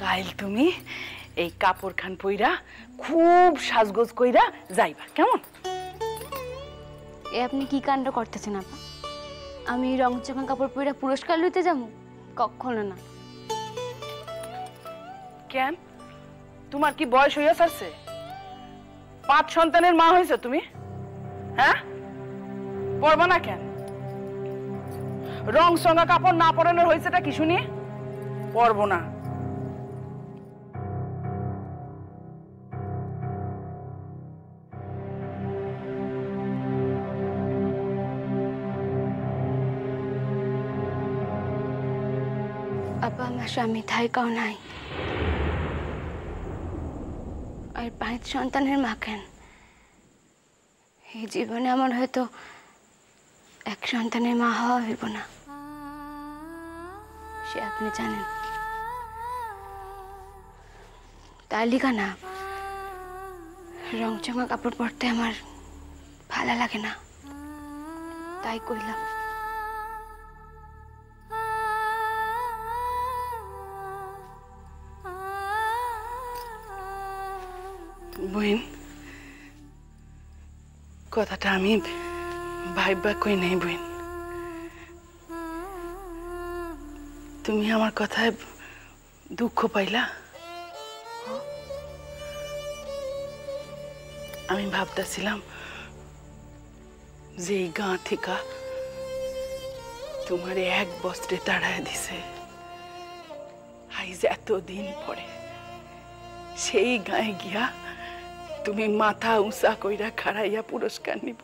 কাইল তুমি এই কাপড় খান পইরা খুব সাজগোজ কইরা যাইবা, কেমন? এ আপনি কি কাণ্ড করতেছেন আপা? আমি রংচঙা কাপড় পইরা পুরস্কার লইতে যাবো? কখনো না। কেন, তোমার কি বয়স হইয়া যাচ্ছে? 5 সন্তানের মা হয়েছে তুমি, হ্যাঁ? পরবা না কেন? রং সঙ্গা কাপড় না পরানোর হয়েছেটা কি শুনি? পরবো না। আপা আমার স্বামী থাইকাও নাই, আর 5 সন্তানের মা কেন? এই জীবনে আমার হয়তো 1 সন্তানের মা হওয়া হইব না, সে আপনি জানেন। তার লিগা না রংচঙা কাপড় পরতে আমার ভালো লাগে না, তাই কইলাম। বইন, কথাটা আমি ভাইবা কই নাই বইন। তুমি আমার কথায় দুঃখ পাইলা? আমি ভাবতেছিলাম যে এই গাঁ থেকে তোমার 1 বস্ত্রে তাড়ায় দিছে, আইজ এতদিন পরে সেই গায়ে গিয়া তুমি মাথা উঁচা কইরা খাড়াইয়া পুরস্কার নিব।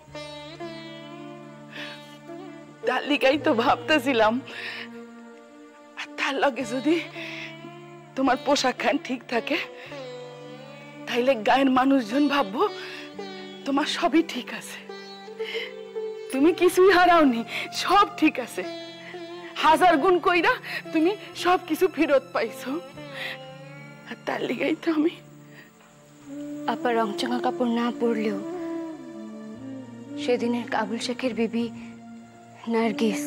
তার লিগাই তো ভাবতেছিলাম, আর তার লগে যদি তোমার পোশাক খান ঠিক থাকে, তাইলে গায়ের মানুষজন ভাববো তোমার সবই ঠিক আছে, তুমি কিছুই হারাওনি, সব ঠিক আছে। 1000 গুণ কইরা তুমি সব কিছু ফেরত পাইছো, আর তার লিগাই তো আমি। আপা রংচঙা কাপড় না পরলেও সেদিনের কাবুল শেখের বিবি নার্গিস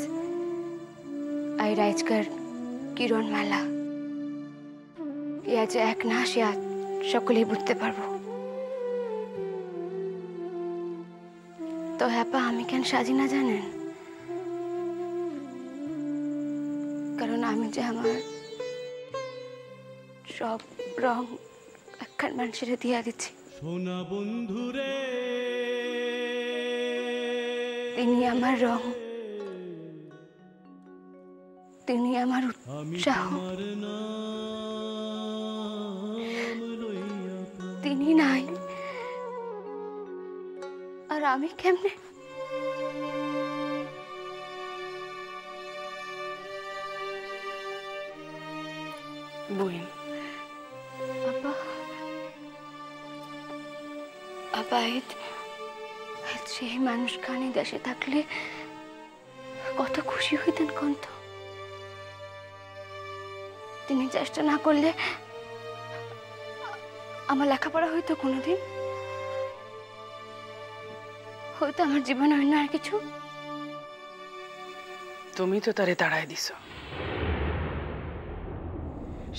আর রাইজকার কিরণ মালা, ইয়া যে এক না সে সকলেই বুঝতে পারবো। তো হ্যাপা আমি কেন সাজি না জানেন? কারণ আমি যে আমার সব রং একখান মানুষের দিয়া দিচ্ছি। সোনা বন্ধুরে, তিনি আমার রং, তিনি আমার উৎসাহ, তিনি নাই আর আমি কেমনে? বইন, আপা আপা সেই মানুষ খানি দেশে থাকলে কত খুশি হইতেন কন্ত। তিনি চেষ্টা না করলে আমার লেখাপড়া হইতো কোনোদিন, হয়তো আমার জীবনে অন্য আর কিছু। তুমি তো তারে তাড়ায় দিছ,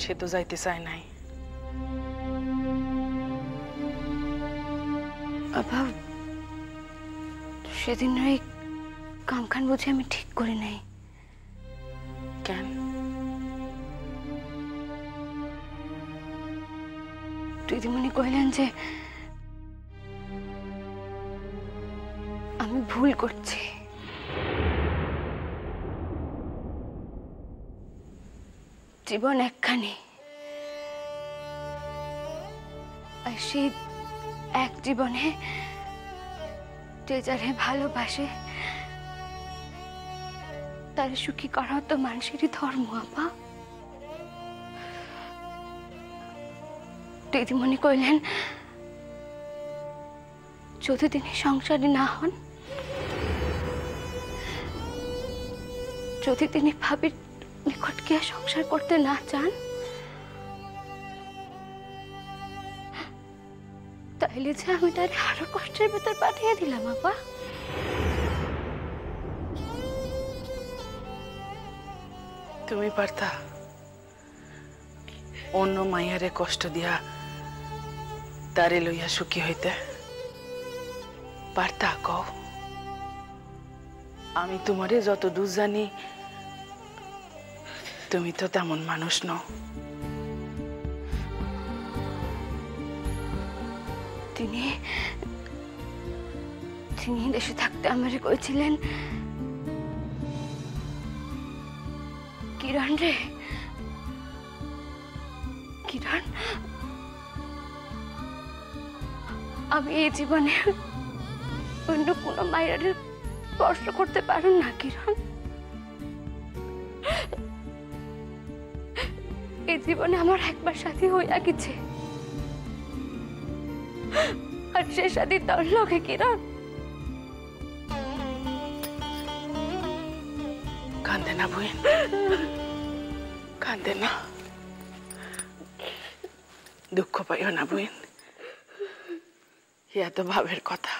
সে তো যাইতে চায় নাই। বাবা সেদিন ওই কামখান বুঝে আমি ঠিক করে নাই। কেন? দিদিমণি কহিলেন যে আমি ভুল করছি, জীবন একখানি, আর সেই এক জীবনে যে যারে ভালোবাসে তার সুখী করা তো মানুষেরই ধর্ম। আপা দিদিমণি কইলেন যদি তিনি সংসারী না হন, যদি তিনি ভাবির নিকট গিয়ে সংসার করতে না চান, তাইলে যে আমি তার আরো কষ্টের ভেতর পাঠিয়ে দিলাম। আপা তুমি পারতা, অন্য মাইয়ারে কষ্ট দিয়া তারে লইয়া সুখী হইতে পারতা? কও। আমি তোমারে যত দূর জানি তুমি তো তেমন মানুষ নও। তিনি তিনি দেশে থাকতে আমারে কইছিলেন, কিরণ রে, কিরণ, আমি এই জীবনে অন্য কোনো মায়ের স্পর্শ করতে পারুন না কিরণ। এই জীবনে আমার একবার সাথী হইয়া গেছে, আর সে সাথী তোর লোকে কিরণ। কান্দে না বইন, কান্দে না, দুঃখ পাইও না বইন। ইয়া তো ভাবের কথা।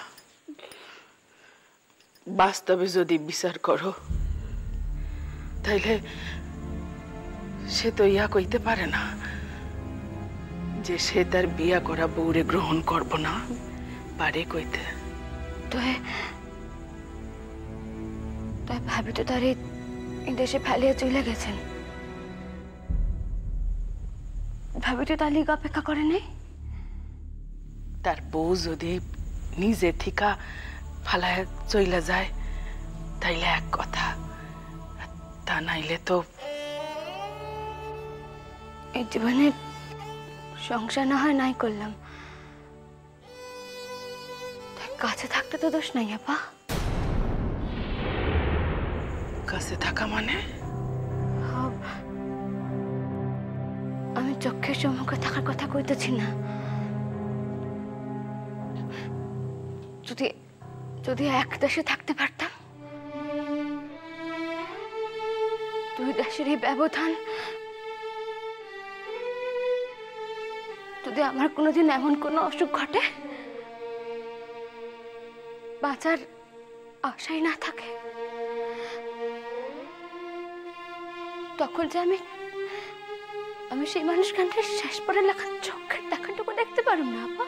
বাস্তবে যদি বিচার করো তাইলে সে তো ইয়া কইতে পারে না যে সে তার বিয়া করা বউরে গ্রহণ করব না, পারে কইতে? তাই ভাবি তো তার এই দেশে ফেলিয়ে চলে গেছেন। ভাবি তো তার লিগে অপেক্ষা করে নাই। তার বউ যদি নিজে থিকা ফালায় চইলা যায় তাইলে এক কথা, তা নাইলে তো এই জীবনে সংসার না হয় নাই করলাম, তাই কাছে থাকতে তো দোষ নাই আপা। কাছে থাকা মানে? আমি চোখের সম্মুখে থাকার কথা কইতেছি না। যদি যদি এক দেশে থাকতে পারতাম, দুই দেশের এই ব্যবধান যদি আমার কোনোদিন এমন কোনো অসুখ ঘটে, বাঁচার আশাই না থাকে, তখন যে আমি সেই মানুষখানটা শেষ পরে লেখা চোখের দেখাটুকু দেখতে পারব না আপা।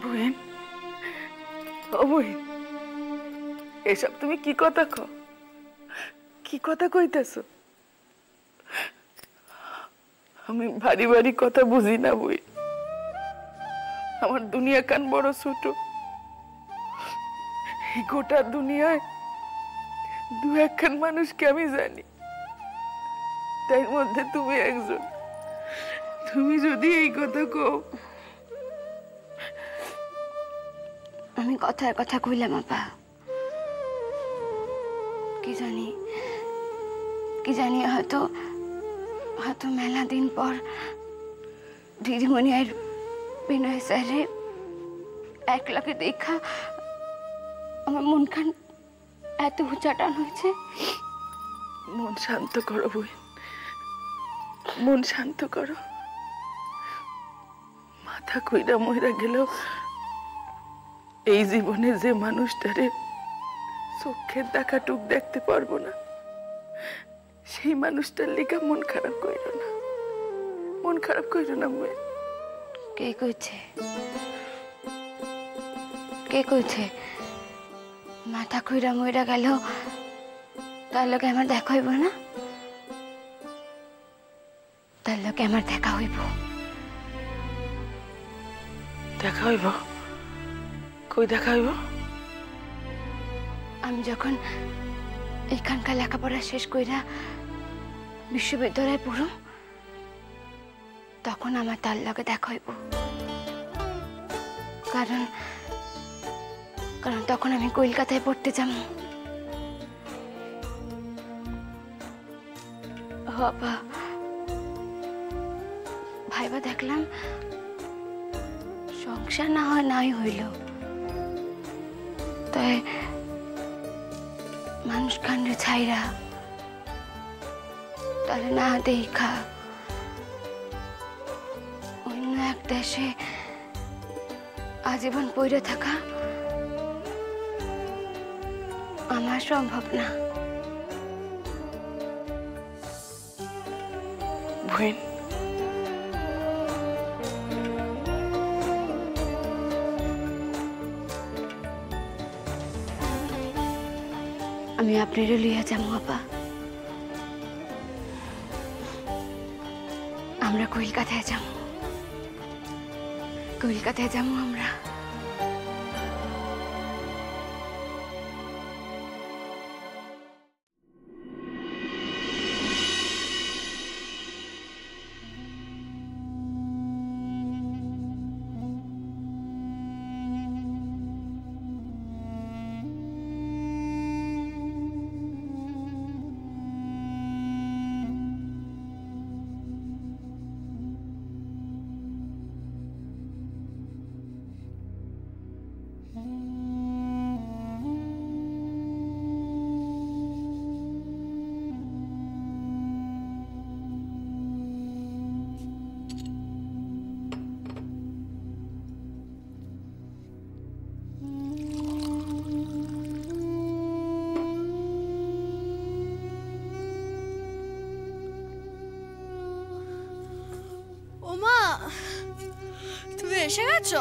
বুয়েন, ও বুয়েন, এসব তুমি কি কথা কও? কি কথা কইতেছো? আমি ভারী ভারী কথা বুঝি না বুই। আমার দুনিয়া কান বড় ছোট। এই গোটা দুনিয়ায় দু একখান মানুষকে আমি জানি, তার মধ্যে তুমি একজন। তুমি যদি এই কথা কও। আমি কথার কথা কইলাম আপা। কি জানি হয়তো হয়তো মেলা দিন পর দিদিমণি আর বিনয় স্যারে একলাকে দেখা আমার মনখান এত উচ্চাটন হয়েছে। মন শান্ত করো বই, মন শান্ত করো। মাথা কইরা মইরা গেলেও এই জীবনে যে মানুষটারে চোখের দেখাটুক দেখতে পারবো না, সেই মানুষটার লিগা মন খারাপ কইরো না, মন খারাপ কইরো না বই। কে কইছে? কে কইছে মাথা কইরা মইরা গেল তার লোকে আমার দেখা হইব না? তার লোকে আমার দেখা হইব। দেখা হইব? কই দেখা হইব? আমি যখন এখানকার লেখাপড়া শেষ কইরা বিশ্ববিদ্যালয়ে পড়ুম, তখন আমার তার লগে দেখা হইব। কারণ তখন আমি কলকাতায় পড়তে যাব। বাবা ভাইবা দেখলাম সংসার না হয় নাই হইল, তাই মানুষ কান্ডে ছাইরা তারে না দেখা অন্য এক দেশে আজীবন পইরে থাকা আমার সম্ভব না। বহিন। আমি আপনারও লইয়া যাবো আপা। আমরা কলকাতায় যাবো, কলকাতায় যাবো আমরা। ওমা, তুমি এসে গেছো?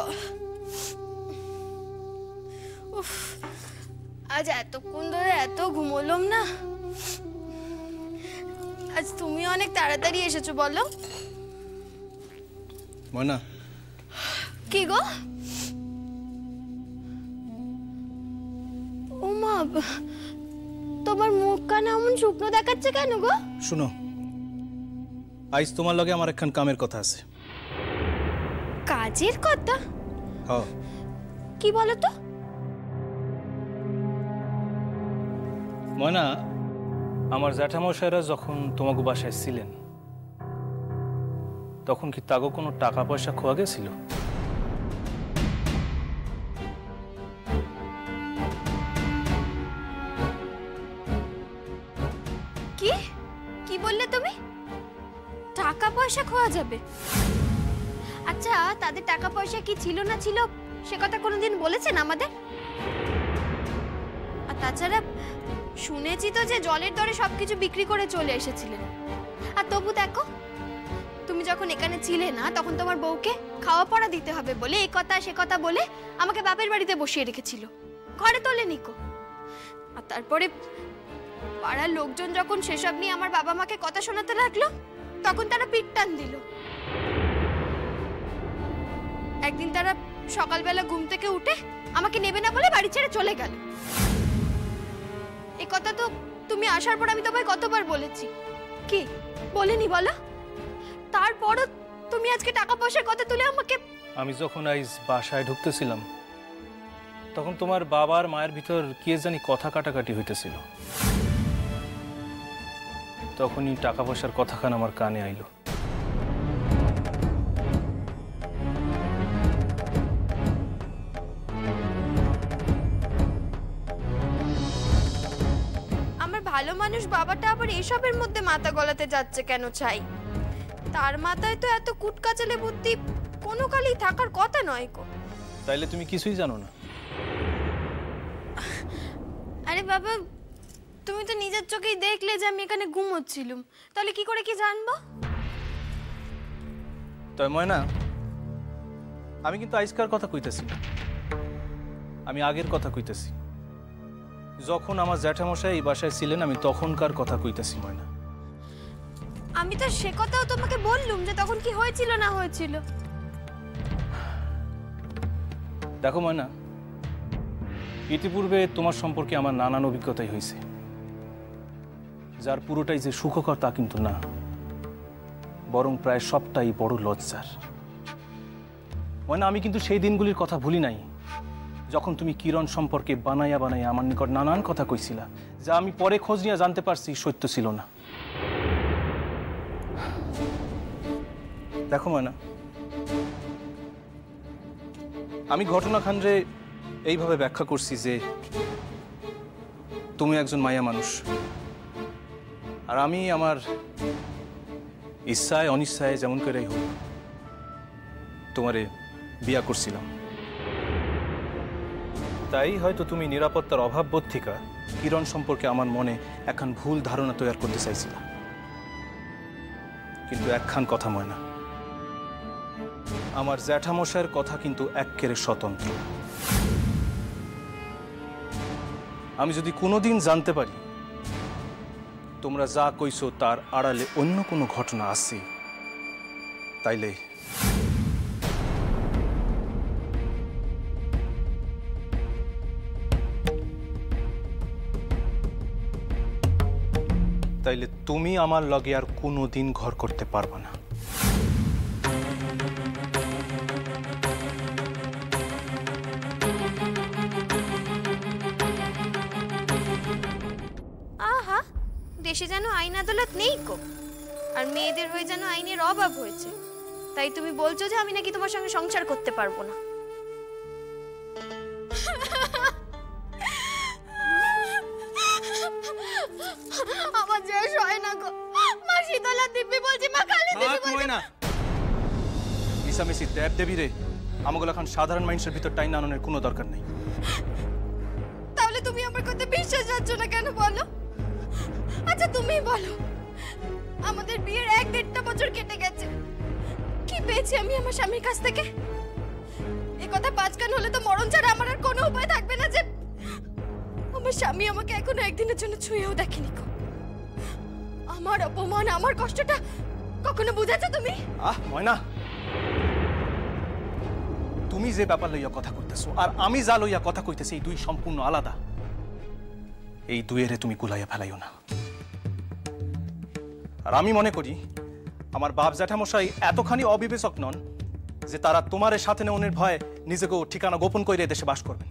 উফ, আজ এতক্ষণ ধরে এত ঘুমোলাম না। আজ তুমি অনেক তাড়াতাড়ি এসেছো, বলো। ময়না, কি গো? ওমা, তোমার মুখ কান এমন শুকনো দেখাচ্ছে কেন গো? শুনো, আজ তোমার লগে আমার একখান কামের কথা আছে। কাজের কথা? হ্যাঁ। কি বলো তো? ময়না, আমার জ্যাঠামশাইরা যখন তোমাকে বাসায় ছিলেন তখন কি তাগো কোনো টাকা পয়সা খোয়া গেছিল? কি কি বললে তুমি? টাকা পয়সা খোয়া যাবে? আচ্ছা, তাদের টাকা পয়সা কি ছিল না ছিল সে কথা কোনোদিন বলেছেন আমাদের? আর তাছাড়া শুনেছি তো যে জলের দরে সবকিছু বিক্রি করে চলে এসেছিলেন। আর তবু দেখো, তুমি যখন এখানে ছিলে না তখন তোমার বউকে খাওয়া পড়া দিতে হবে বলে এই কথা সে কথা বলে আমাকে বাপের বাড়িতে বসিয়ে রেখেছিল, ঘরে তোলেনি কো। আর তারপরে পাড়ার লোকজন যখন সেসব নিয়ে আমার বাবা মাকে কথা শোনাতে লাগলো তখন তারা পিঠ টান দিল। একদিন তারা সকালবেলা ঘুম থেকে উঠে আমাকে নেবে না বলে বাড়ি ছেড়ে চলে গেল। এই কথা তো তুমি আসার পর আমি তোমায় কতবার বলেছি, কি বলিনি বলো? তারপরও তুমি আজকে টাকা পয়সার কথা তুলে আমাকে। আমি যখন আজ বাসায় ঢুকতেছিলাম তখন তোমার বাবার মায়ের ভিতর কে জানি কথা কাটাকাটি হইতেছিল। তখনই টাকা পয়সার কথাখান আমার কানে আইলো। আমার ভালো মানুষ বাবাটা আবার এসবের মধ্যে মাথা গলাতে যাচ্ছে কেন চাই? তার মাথায় তো এত কুটকাচালে বুদ্ধি কোনো কালেই থাকার কথা নয় গো। তাইলে তুমি কিছুই জানো না? আরে বাবা, তুমি তো নিজের চোখেই দেখলে যে আমি এখানে ঘুমোচ্ছিলাম, তাহলে কি করে কি জানবো? তাই ময়না, আমি কিন্তু আজকার কথা কইতেছি না, আমি আগের কথা কইতেছি। যখন আমার জ্যাঠামশাই এই বাসায় ছিলেন আমি তখনকার কথা কইতেছি ময়না। আমি তো সে কথাও তোমাকে বললুম যে তখন কি হয়েছিল না হয়েছিল। দেখো ময়না, ইতিপূর্বে তোমার সম্পর্কে আমার নানান অভিজ্ঞতাই হয়েছে, যার পুরোটাই যে সুখকর তা কিন্তু না, বরং প্রায় সবটাই বড় লজ্জার। ময়না, আমি কিন্তু সেই দিনগুলির কথা ভুলি নাই যখন তুমি কিরণ সম্পর্কে বানাইয়া বানাইয়া আমার নিকট নানান কথা কইছিলা, যা আমি পরে খোঁজ নিয়ে জানতে পারছি সত্য ছিল না। দেখো ময়না, আমি ঘটনাখান্ডে এইভাবে ব্যাখ্যা করছি যে তুমি একজন মায়া মানুষ, আর আমি আমার ইচ্ছায় অনিচ্ছায় যেমন করেই হোক তোমারে বিয়া করছিলাম। তাই হয়তো তুমি নিরাপত্তার অভাব বোধ থেকে কিরণ সম্পর্কে আমার মনে এখন ভুল ধারণা তৈরি করতে চাইছিলা। কিন্তু একখান কথা ময়না, আমার জ্যাঠামশাইয়ের কথা কিন্তু এক্কেরে স্বতন্ত্র। আমি যদি কোনোদিন জানতে পারি তোমরা যা কইছো তার আড়ালে অন্য কোনো ঘটনা আছে, তাইলে তুমি আমার লগে আর কোনোদিন ঘর করতে পারবা না। আহা, দেশে যেন আইন আদালত নেই কো, আর মেয়েদের হয়ে যেন আইনের অভাব হয়েছে। তাই তুমি বলছো যে আমি নাকি তোমার সঙ্গে সংসার করতে পারবো না। আমার যে হয় না গো, মা শীতলা দিব্যি বলছি, মা কালী দিব্যি বলছি না। মিসামিসি দেব দেবী রে, আমাগুলো এখন সাধারণ মানুষের ভিতর টাইন আননের কোনো দরকার নেই। তাহলে তুমি আমার কথা বিশ্বাস যাচ্ছ না কেন বলো? আচ্ছা তুমি বলো, আমাদের বিয়ের 1-1.5 বছর কেটে গেছে, কি পেয়েছি আমি আমার স্বামীর কাছ থেকে? এই কথা 5 কান হলে তো মরণ ছাড়া আমার আর কোনো উপায় থাকবে না যে আমার স্বামী আমাকে এখনো একদিনের জন্য ছুঁয়েও দেখেনি। আমার অপমান, আমার কষ্টটা কখনো বুঝেছো তুমি? ময়না, তুমি যে ব্যাপার লইয়া কথা কইতেছো আর আমি যা লইয়া কথা কইতেছি এই দুই সম্পূর্ণ আলাদা। এই দুইয়েরে তুমি গুলাইয়া ফেলাইও না। আর আমি মনে করি আমার বাপ জ্যাঠামশাই এতখানি অবিবেচক নন যে তারা তোমার সাথে নেওয়ার ভয়ে নিজেকে ঠিকানা গোপন করে দেশে বাস করবেন।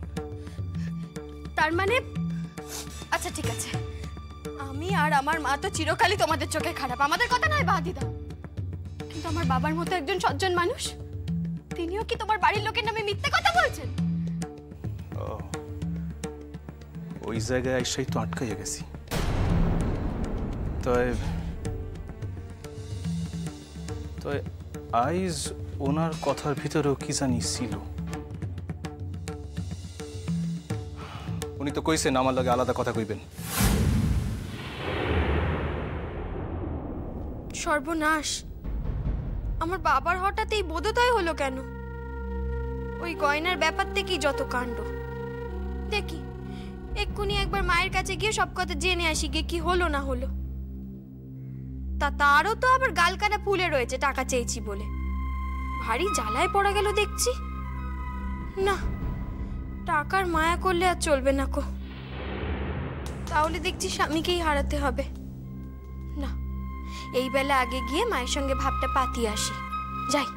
তার মানে আচ্ছা ঠিক আছে, আমি আর আমার মা তো চিরকালই তোমাদের চোখে খারাপ, আমাদের কথা নয় বাদ দাও, কিন্তু আমার বাবার মতো একজন সজ্জন মানুষ, তিনিও কি তোমার বাড়ির লোকের নামে মিথ্যে কথা বলছেন? ওই জায়গায় এসেই তো আটকাইয়া গেছি। তো আইজ ওনার কথার ভিতরেও কি জানি ছিল। উনি তো কইছেন আমার লগে আলাদা কথা কইবেন। সর্বনাশ, আমার বাবার হঠাৎ এই বোধোদয় হলো কেন? ওই গয়নার ব্যাপার থেকেই যত কাণ্ড। দেখি এক্ষুনি একবার মায়ের কাছে গিয়ে সব কথা জেনে আসি গিয়ে কি হলো না হলো। তারও তো আবার গালকানা ফুলে রয়েছে টাকা চেয়েছি বলে, ভারী জ্বালায় পড়া গেল দেখছি। না, টাকার মায়া করলে আর চলবে না কো, তাহলে দেখছি স্বামীকেই হারাতে হবে। না, এই বেলা আগে গিয়ে মায়ের সঙ্গে ভাবটা পাতিয়ে আসি, যাই।